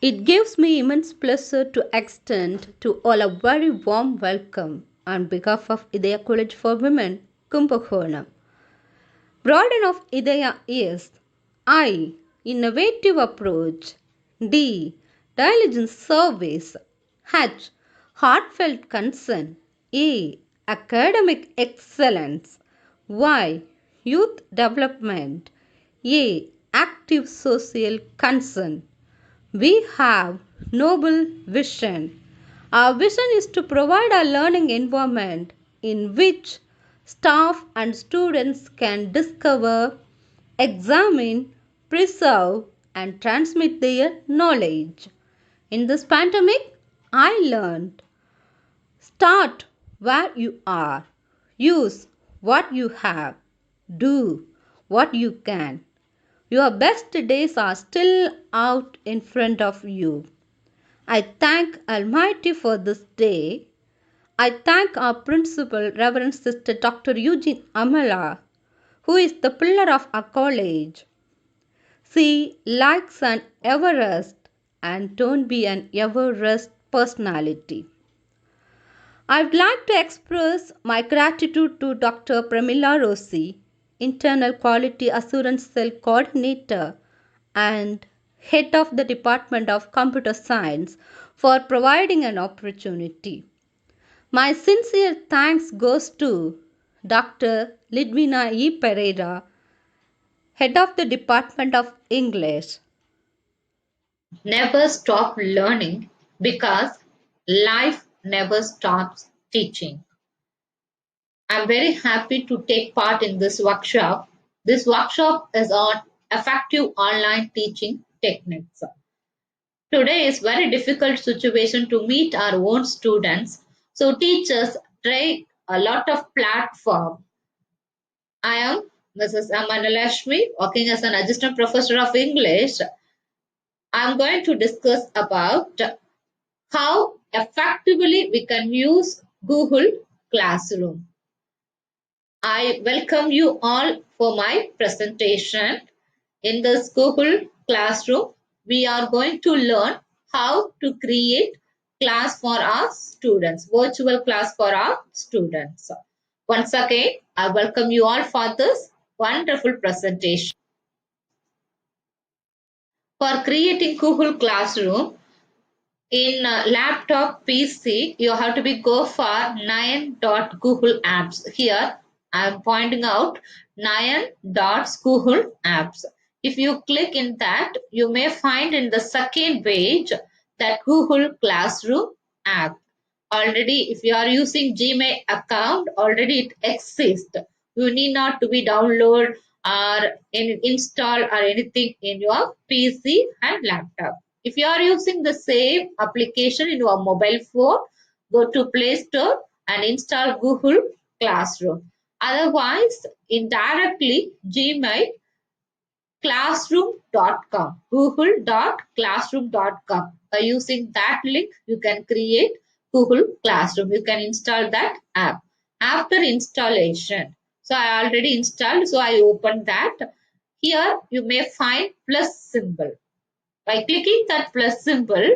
It gives me immense pleasure to extend to all a very warm welcome on behalf of Idea College for Women, Kumbakonam. Broaden of Idea is I. Innovative approach. D. Diligent service. H. Heartfelt concern. E. Academic excellence. Y. Youth development. A. Active social concern. We have noble vision. Our vision is to provide a learning environment in which staff and students can discover, examine, preserve, and transmit their knowledge. In this pandemic, I learned start where you are, use what you have, do what you can. Your best days are still out in front of you. I thank Almighty for this day. I thank our principal, Reverend Sister Dr. Eugene Amala, who is the pillar of our college. She likes an Everest and don't be an Everest personality. I'd like to express my gratitude to Dr. Pramila Rossi, Internal Quality Assurance Cell Coordinator and Head of the Department of Computer Science, for providing an opportunity. My sincere thanks goes to Dr. Lidwina E. Pereira, Head of the Department of English. Never stop learning because life never stops teaching. I'm very happy to take part in this workshop. This workshop is on effective online teaching techniques. Today is very difficult situation to meet our own students. So teachers try a lot of platform. I am Mrs. Amanalashmi, working as an assistant professor of English. I'm going to discuss about how effectively we can use Google Classroom. I welcome you all for my presentation. In this Google Classroom, we are going to learn how to create class for our students, virtual class for our students. Once again, I welcome you all for this wonderful presentation. For creating Google Classroom, in laptop PC, you have to go for Google Apps. Here, I am pointing out Google Apps. If you click in that, you may find in the second page that Google Classroom app. Already, if you are using Gmail account, already it exists. You need not to be download or install or anything in your PC and laptop. If you are using the same application in your mobile phone, go to Play Store and install Google Classroom. Otherwise, indirectly Gmail classroom.com, google.classroom.com. By using that link, you can create Google Classroom. You can install that app. After installation, so I already installed, so I opened that. Here you may find plus symbol. By clicking that plus symbol,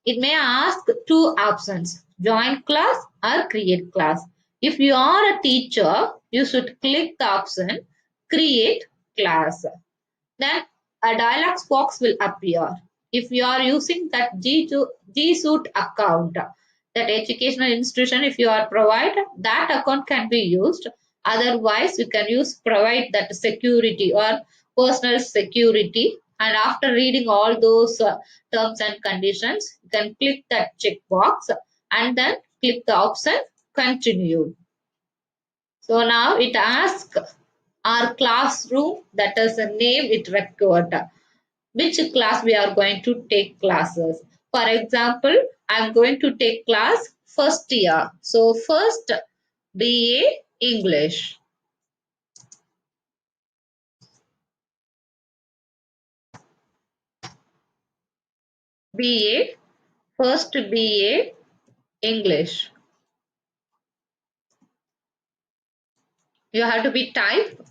it may ask two options, join class or create class. If you are a teacher, you should click the option create class. Then a dialog box will appear. If you are using that G Suite account, that educational institution, if you are provided, that account can be used. Otherwise, you can use provide that security or personal security. And after reading all those terms and conditions, you can click that checkbox and then click the option continue. So now it asks our classroom, that is a name it record. Which class we are going to take classes. For example, I am going to take class first year. So first BA English. BA, first BA English. You have to be type.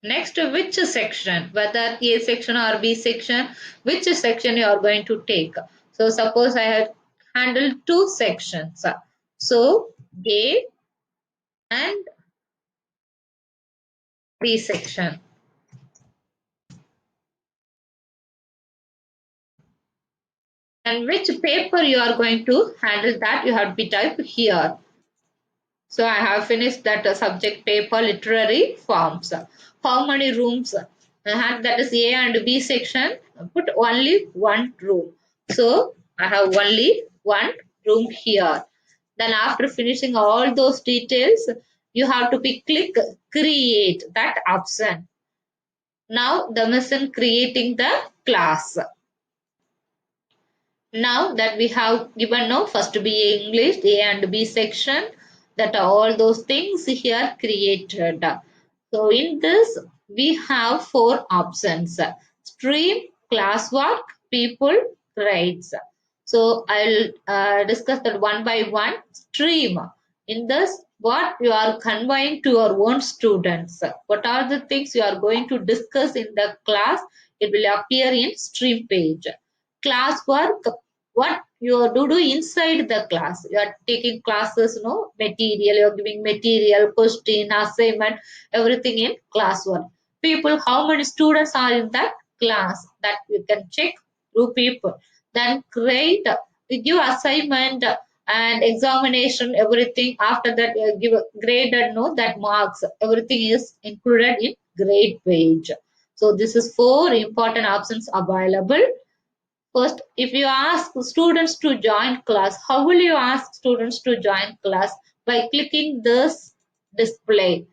Next, which section, whether A section or B section, which section you are going to take. So suppose I have handled two sections. So A and B section. And which paper you are going to handle, that you have to type here. So I have finished that subject paper, literary forms. How many rooms I had? That is A and B section. Put only one room. So I have only one room here. Then after finishing all those details, you have to click create that option. Now the mission creating the class. Now that we have given now first BA English, A and B section, that are all those things here created. So in this we have four options: stream, classwork, people, grades. So I'll discuss that one by one. Stream. In this, what you are conveying to your own students. What are the things you are going to discuss in the class? It will appear in stream page. Classwork, what you do inside the class. You are taking classes, material, you are giving material, question, assignment, everything in classwork. People, how many students are in that class, that you can check through people. Then grade, you give assignment and examination, everything. After that you give a graded, that marks, everything is included in grade page. So this is four important options available. First, if you ask students to join class, how will you ask students to join class? By clicking this display.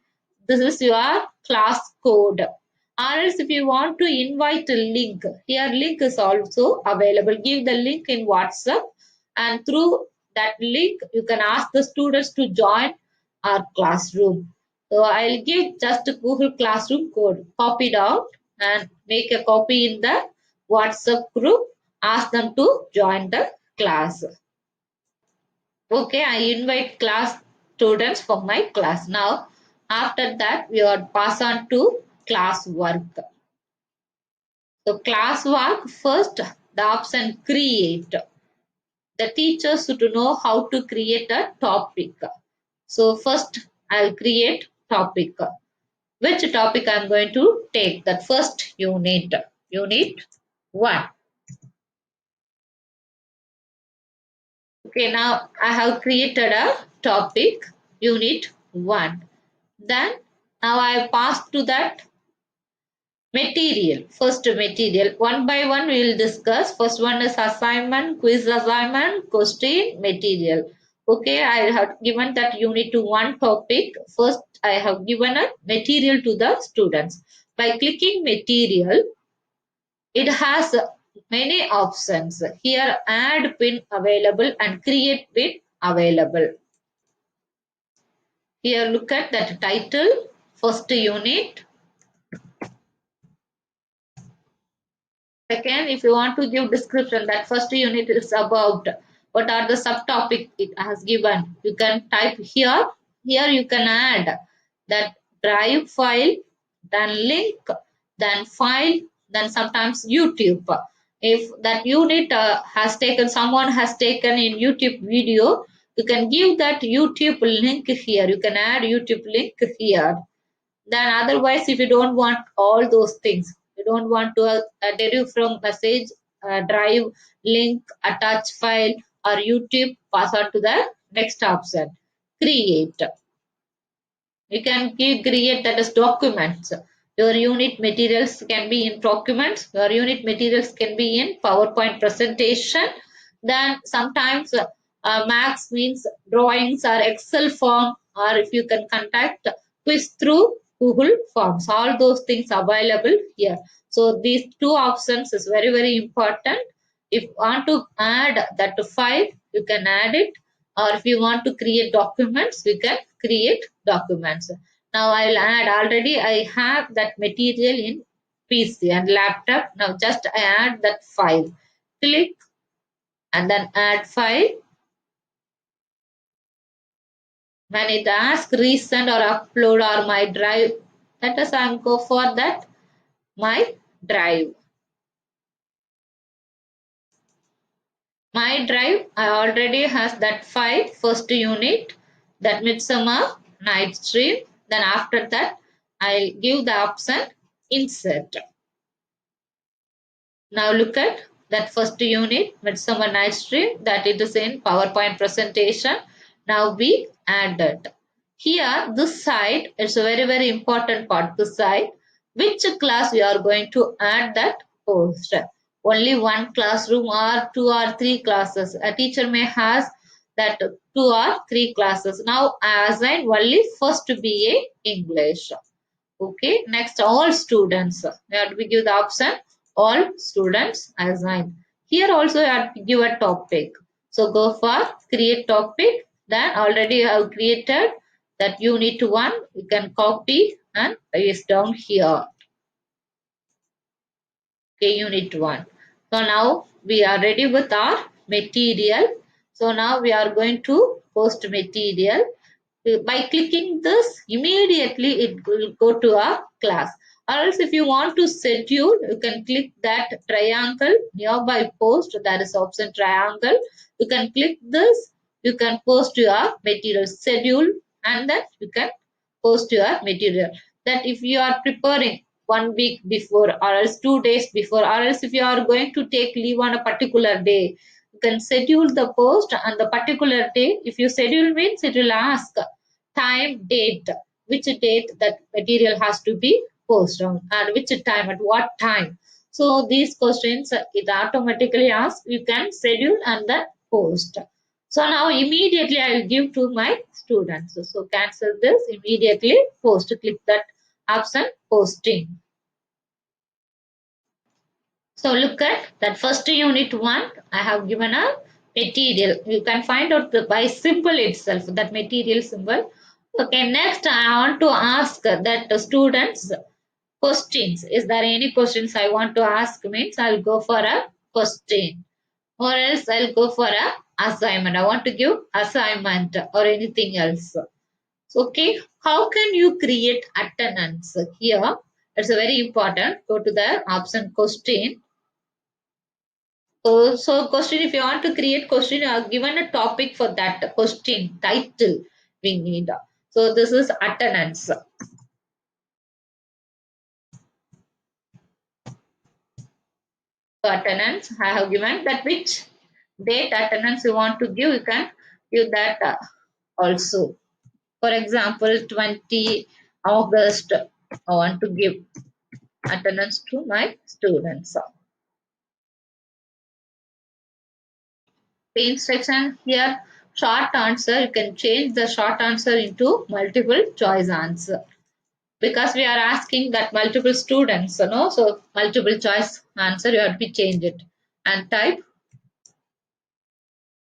This is your class code. Or else if you want to invite a link, here link is also available. Give the link in WhatsApp, and through that link you can ask the students to join our classroom. So I'll give just a Google Classroom code, copy it out and make a copy in the WhatsApp group. Ask them to join the class. Okay, I invite class students for my class. Now, after that, we will pass on to class work. So, class work, first, the option create. The teachers should know how to create a topic. So, first, I'll create topic. Which topic I'm going to take? That first unit. Unit 1. Okay, now I have created a topic, unit 1. Then now I pass to that material. First material. One by one we will discuss. First one is assignment, quiz assignment, question, material. Okay, I have given that unit to one topic. First I have given a material to the students. By clicking material, it has many options. Here add pin available and create pin available. Here look at that title, first unit. Second, if you want to give description, that first unit is about what are the subtopic it has given. You can type here. Here you can add that drive file, then link, then file, then sometimes YouTube. If that unit someone has taken in YouTube video, you can give that YouTube link here. You can add YouTube link here. Then otherwise, if you don't want all those things, you don't want to derive from message, drive, link, attach file, or YouTube, pass on to the next option, create. You can create that as documents. Your unit materials can be in documents. Your unit materials can be in PowerPoint presentation. Then sometimes Max means drawings or Excel form, or if you can contact quiz through Google Forms. All those things available here. So these two options is very, very important. If you want to add that file, you can add it, or if you want to create documents, you can create documents. Now I'll add, already I have that material in PC and laptop. Now just I add that file. Click and then add file. When it asks resend or upload or my drive, Let us go for that my drive. My drive I already has that file first unit, that Midsummer Night's Dream. Then after that I'll give the option insert. Now look at that first unit, Midsummer Night's Dream, that it is in PowerPoint presentation. Now we added. Here, this side, it's a very important part, this side. Which class we are going to add that post? Only one classroom or two or three classes. A teacher may has that two or three classes. Now I assign only first BA English. Okay, next all students. We have to give the option all students assigned. Here also you have to give a topic. So go for create topic. Then already you have created that unit 1. You can copy and paste down here. Okay, unit 1. So now we are ready with our material. So now we are going to post material. By clicking this, immediately it will go to our class. Or else if you want to schedule, you can click that triangle nearby post. That is option triangle. You can click this. You can post your material schedule, and then you can post your material. That if you are preparing 1 week before, or else 2 days before, or else if you are going to take leave on a particular day, you can schedule the post on the particular day. If you schedule means it will ask time, date, which date that material has to be posted on, and which time, at what time. So these questions it automatically asks. You can schedule and then post. So now immediately I will give to my students. So cancel this, immediately post. Click that option posting. So look at that first unit 1. I have given a material. You can find out by symbol itself, that material symbol. Okay, next I want to ask that the students questions. Is there any questions I want to ask? Means I'll go for a question, or else I'll go for a assignment. I want to give assignment or anything else. Okay, how can you create attendance? Here, it's a very important. Go to the option question. So question, if you want to create question, you are given a topic for that question, title we need. So this is attendance. So attendance, I have given that which date attendance you want to give, you can give that also. For example, 20 August, I want to give attendance to my students. The instruction here, short answer, you can change the short answer into multiple choice answer. Because we are asking that multiple students, so multiple choice answer you have to be change it. And type,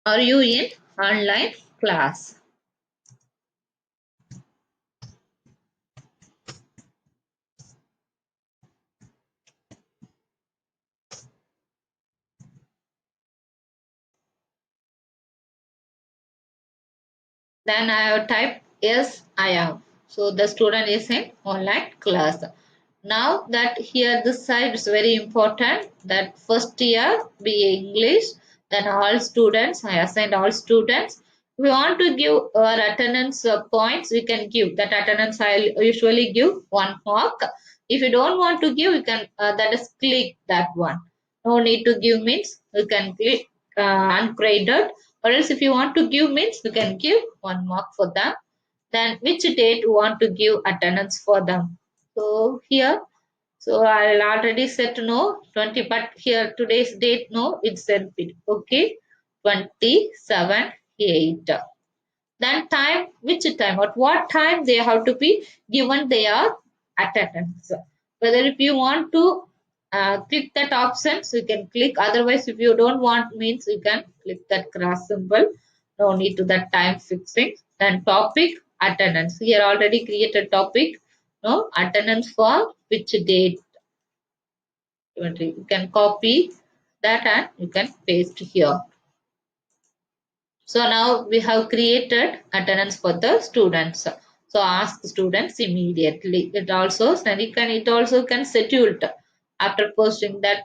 are you in online class? Then I have typed yes, I am. So the student is in online class. Now that here this side is very important, that first year BA English, then all students, I assigned all students. We want to give our attendance points, we can give that attendance. I usually give 1 mark. If you don't want to give, you can that is click that one. No need to give means you can click ungraded, or else if you want to give means you can give 1 mark for them. Then which date you want to give attendance for them. So here, so I'll already set no 20, but here today's date no, it's set it. Okay, 27/8. Then time, which time, at what time they have to be given their attendance. Whether if you want to click that option, so you can click. Otherwise, if you don't want means you can click that cross symbol. No need to that time fixing. Then topic, attendance. Here already created topic. No, attendance for which date. You can copy that and you can paste here. So now we have created attendance for the students. So ask students immediately. It also can schedule it after posting that.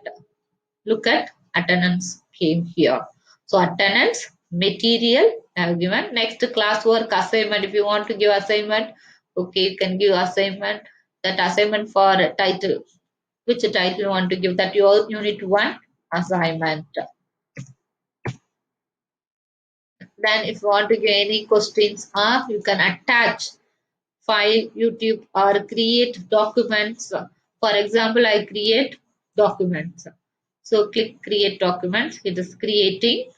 Look at attendance came here. So attendance, material I have given. Next classwork assignment. If you want to give assignment, okay, you can give assignment. That assignment for title. Which title you want to give? That your unit 1 assignment. Then if you want to give any questions, you can attach file YouTube or create documents. For example, I create documents. So click create documents. It is creating.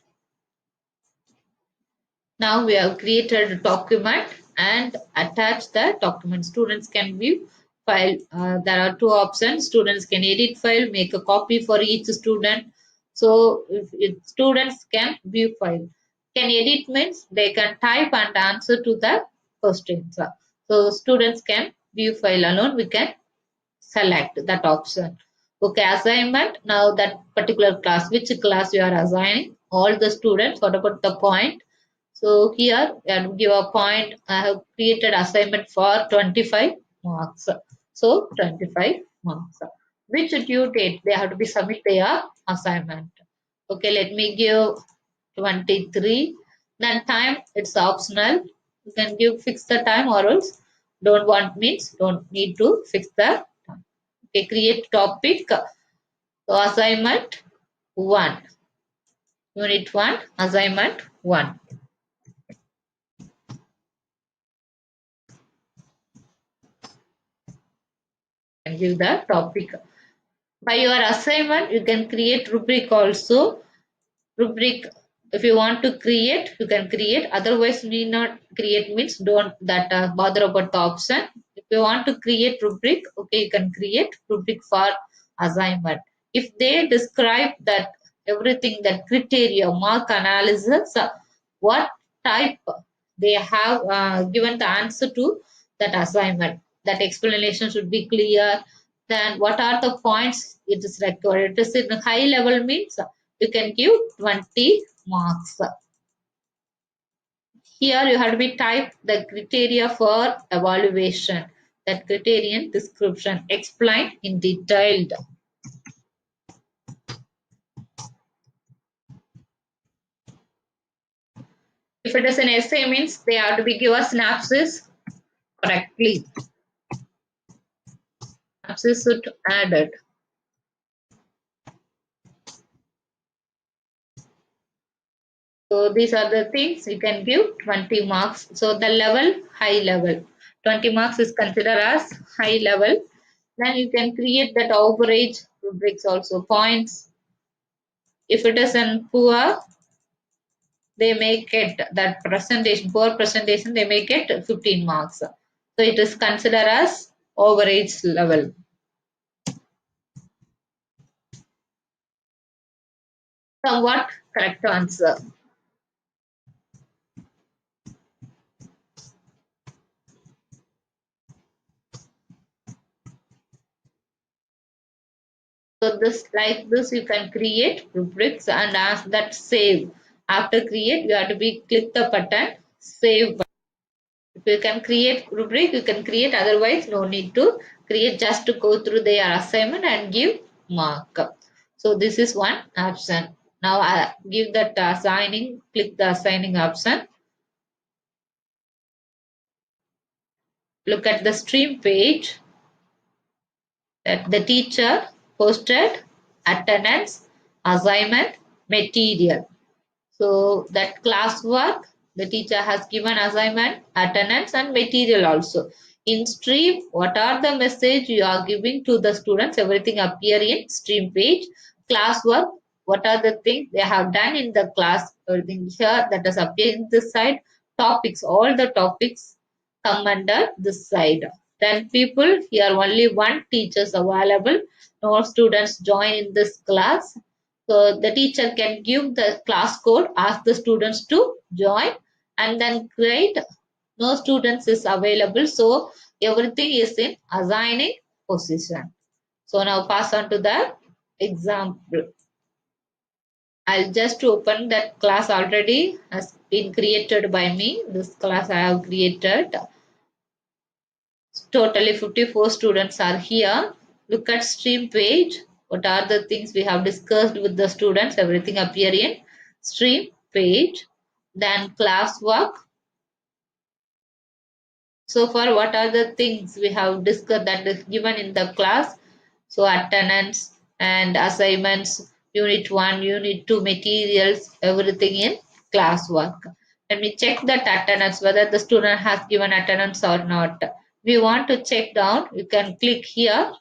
Now we have created a document and attach the document. Students can view file. There are two options. Students can edit file, make a copy for each student. So if students can view file. Can edit means they can type and answer to the questions. So students can view file alone. We can select that option. Okay, assignment. Now that particular class, which class you are assigning, all the students, what about the point? So here I have give a point. I have created assignment for 25 marks. So 25 marks. Which due date they have to be submit their assignment. Okay, let me give 23. Then time it's optional. You can give fix the time or else don't want means don't need to fix the time. Okay, create topic. So assignment 1. Unit 1, assignment 1. And give the topic. By your assignment, you can create rubric also. Rubric, if you want to create, you can create. Otherwise, need not create means don't that bother about the option. If you want to create rubric, okay, you can create rubric for assignment. If they describe that everything, that criteria, mark analysis, what type they have given the answer to that assignment, that explanation should be clear. Then what are the points it is required? It is in high level means you can give 20 marks. Here you have to be type the criteria for evaluation. That criterion description explained in detailed. If it is an essay means they have to be give a synopsis correctly. Synopsis should added. So these are the things you can give 20 marks. So the level, high level. 20 marks is considered as high level. Then you can create that average rubrics also points. If it is in poor, they make it that presentation, poor presentation, they make it 15 marks. So it is considered as average level. Somewhat correct answer. So this like this you can create rubrics and ask that save. After create, you have to be click the button save. If you can create rubric, you can create. Otherwise, no need to create. Just to go through their assignment and give mark. So this is one option. Now I give that assigning. Click the assigning option. Look at the stream page. That the teacher posted attendance, assignment, material. So that classwork, the teacher has given assignment, attendance and material also. In stream, what are the message you are giving to the students? Everything appear in stream page. Classwork, what are the things they have done in the class? Everything here that is appearing this side. Topics, all the topics come under this side. Then people, here only one teachers available. No students join in this class. So the teacher can give the class code, ask the students to join and then create no students is available. So everything is in assigning position. So now pass on to the example. I'll just open that class already has been created by me. This class I have created. totally 54 students are here. Look at stream page. What are the things we have discussed with the students? Everything appear in stream page. Then class work. So far, what are the things we have discussed that is given in the class? So attendance and assignments, unit 1, unit 2 materials, everything in classwork. Let me check that attendance, whether the student has given attendance or not. We want to check down, you can click here.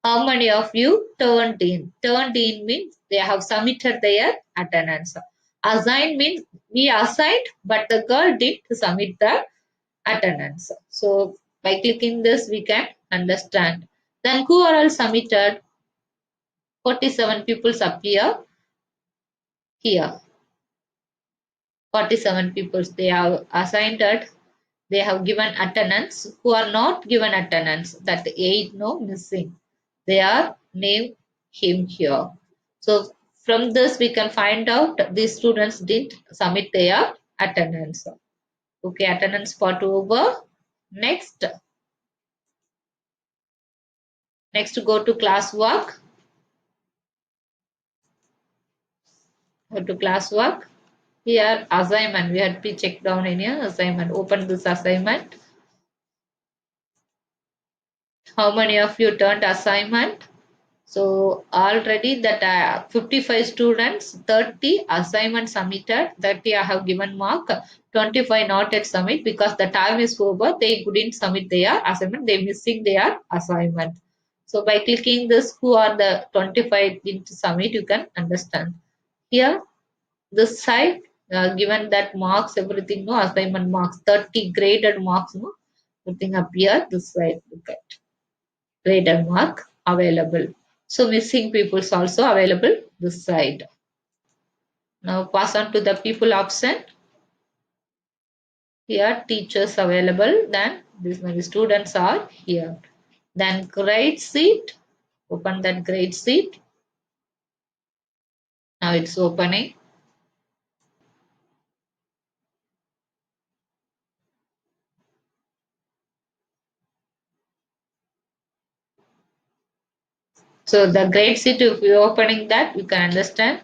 How many of you turned in? Turned in means they have submitted their attendance. Assigned means we assigned, but the girl did submit the attendance. So by clicking this, we can understand. Then who are all submitted? 47 pupils appear here. 47 pupils they have assigned it. They have given attendance. Who are not given attendance? That 8 no missing. They are named him here. So from this we can find out these students didn't submit their attendance. Okay, attendance part over. Next, go to classwork. Go to classwork. Here assignment. We had to check down in here assignment. Open this assignment. How many of you turned assignment? So already that 55 students, 30 assignment submitted, 30 I have given mark, 25 not yet submit because the time is over. They couldn't submit their assignment. They missing their assignment. So by clicking this, who are the 25 didn't submit, you can understand. Here, this side, given that marks, everything, no assignment marks, 30 graded marks, no, everything appear this side. Look at graded mark available. So missing peoples also available this side. Now pass on to the people absent. Here teachers available. Then these many students are here. Then grade sheet. Open that grade sheet. Now it's opening. So the grade sheet, if you're opening that, you can understand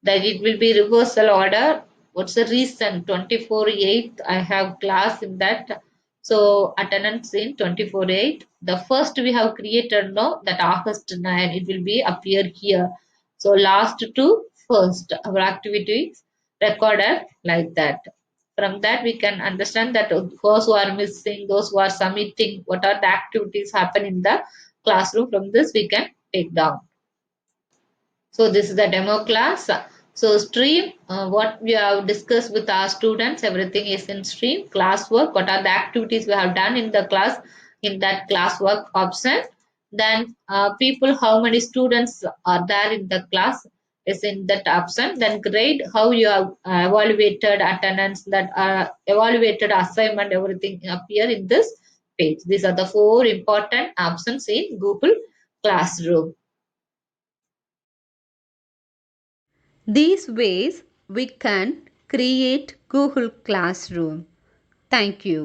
that it will be reversal order. What's the reason? 24/8 I have class in that. So attendance in 24/8. The first we have created now that August 9, it will be appear here. So last to first our activities recorded like that. From that we can understand that those who are missing, those who are submitting, what are the activities happen in the classroom. From this we can take down. So this is the demo class. So stream, what we have discussed with our students, everything is in stream. Classwork, what are the activities we have done in the class, in that classwork option. Then people, how many students are there in the class is in that option. Then grade, how you have evaluated attendance, that evaluated assignment, everything appear in this page. These are the 4 important options in Google Classroom. These ways we can create Google Classroom. Thank you.